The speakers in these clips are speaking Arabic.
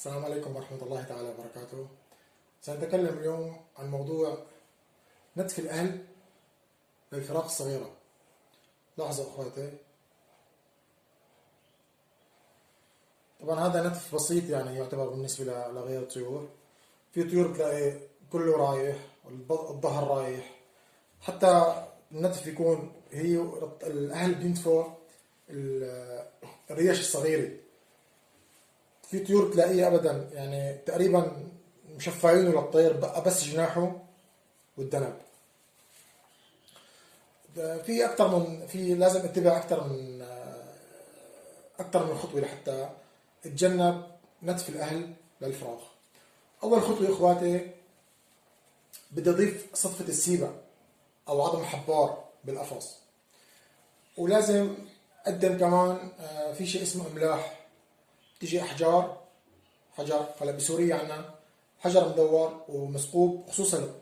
السلام عليكم ورحمة الله تعالى وبركاته. سنتكلم اليوم عن موضوع نتف الأهل للفراخ الصغيرة. لحظة أخواتي، طبعا هذا نتف بسيط يعني يعتبر بالنسبة لغير الطيور. في طيور بتلاقي كله رايح، الظهر رايح، حتى النتف يكون الأهل بينتفوا الريش الصغيرة. في طيور تلاقيه ابدا يعني تقريبا مشفعينه للطير، بقى بس جناحه والذنب. في لازم اتبع اكثر من خطوه لحتى اتجنب نتف الاهل للفراخ. اول خطوه يا اخواتي، بدي اضيف صدفه السيبه او عظم حبار بالقفص، ولازم اقدم كمان في شيء اسمه املاح. تيجي حجر هلا بسوريا عنا حجر مدور ومثقوب خصوصا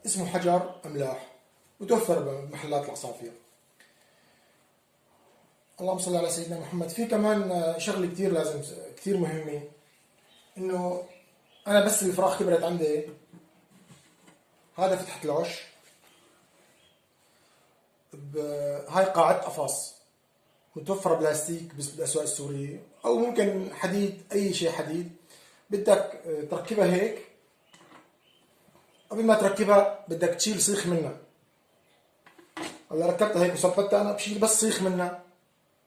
اسمه حجر املاح، وتوفر بمحلات العصافير. اللهم صل على سيدنا محمد. في كمان شغله كثير لازم كثير مهمه، انه انا بس الفراخ كبرت عندي، هذا فتحة العش، هاي قاعدة قفص متوفرة بلاستيك بالاسواق السورية، او ممكن حديد، اي شيء حديد. بدك تركبها هيك، قبل ما تركبها بدك تشيل سيخ منها. هلا ركبتها هيك وثبتها، انا بشيل بس سيخ منها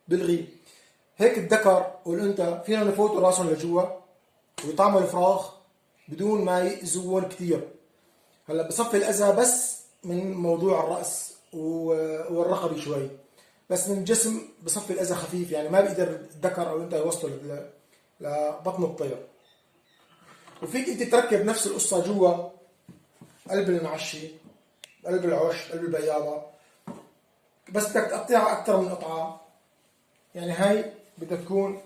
بلغيه. هيك الذكر والانثى فينا نفوتوا راسهم لجوا ويطعموا الفراخ بدون ما يأذون كثير. هلا بصفي الاذى بس من موضوع الراس والرقبه شوي، بس من الجسم بصفي الاذى خفيف، يعني ما بيقدر الذكر او الانثى يوصلوا لبطن الطير. وفيك انت تركب نفس القصه جوا قلب المعشي، قلب العش، قلب البياضه، بس بدك تقطعها اكثر من قطعه. يعني هاي بدها تكون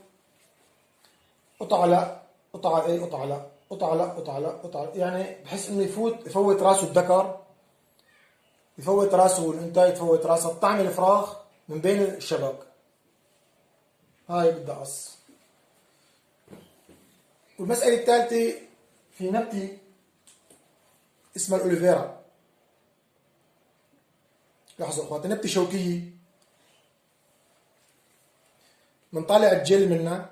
قطعه، لا قطعه، ايه قطعه، لا قطعه، لا قطعه، لا قطعه، يعني بحس انه يفوت راسه الذكر، يفوت راسه والانثى، يفوت راسها، طعم الفراخ من بين الشبك. هاي بدها قص. والمسألة الثالثة، في نبتة اسمها الأوليفيرا. لاحظوا اخواتي، نبتة شوكية، منطلع الجل منها،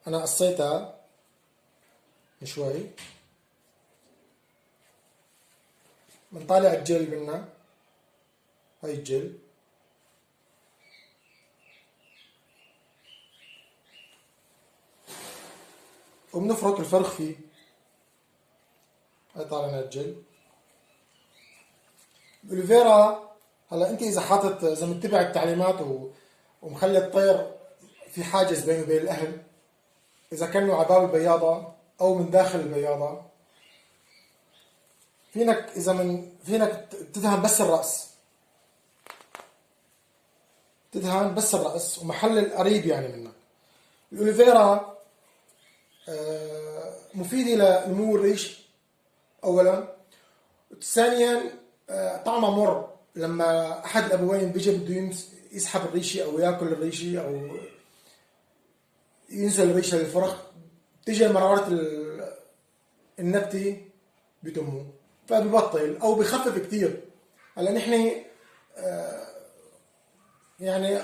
انا قصيتها من شوي، منطلع الجل منها، هاي الجل. وبنفرط الفرخ فيه، هاي طالع من الجل. الأوليفيرا هلا انت اذا متبع التعليمات ومخلي الطير في حاجز بينه وبين الاهل، اذا كانوا على باب البياضه او من داخل البياضه، فينك تدهن بس الراس، تدهن بس الراس ومحل القريب يعني منك. الأوليفيرا مفيده لنمو الريش اولا، ثانيا طعمها مر. لما احد الابوين بيجي بده يسحب الريشه او ياكل الريشه او ينزل الريشه للفرخ، تيجي مرارة النبتة بتمه، فببطل او بخفف كثير. هلا نحن يعني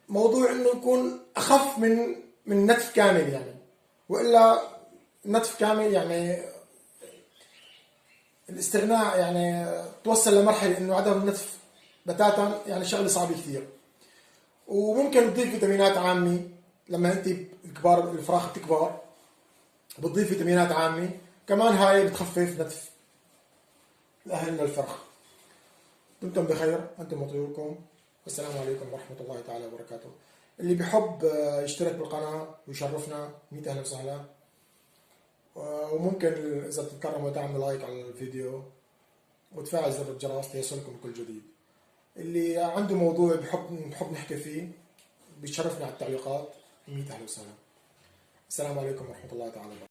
موضوع انه يكون اخف من نتف كامل يعني، والا نتف كامل يعني الاستغناء يعني توصل لمرحله انه عدم النتف بتاتا، يعني شغله صعبه كثير. وممكن تضيف فيتامينات عامه لما انت الكبار الفراخ بتكبر، بتضيف فيتامينات عامه كمان، هاي بتخفف نتف الاهل للفرخ. دمتم بخير انتم وطيوركم، والسلام عليكم ورحمه الله تعالى وبركاته. اللي بحب يشترك بالقناه ويشرفنا، 100 اهلا وسهلا. وممكن اذا بتتكرموا تعملوا لايك على الفيديو وتفعل زر الجرس ليصلكم بكل جديد. اللي عنده موضوع بحب نحكي فيه بيشرفنا على التعليقات، 100 اهلا وسهلا. السلام عليكم ورحمه الله تعالى وبركاته.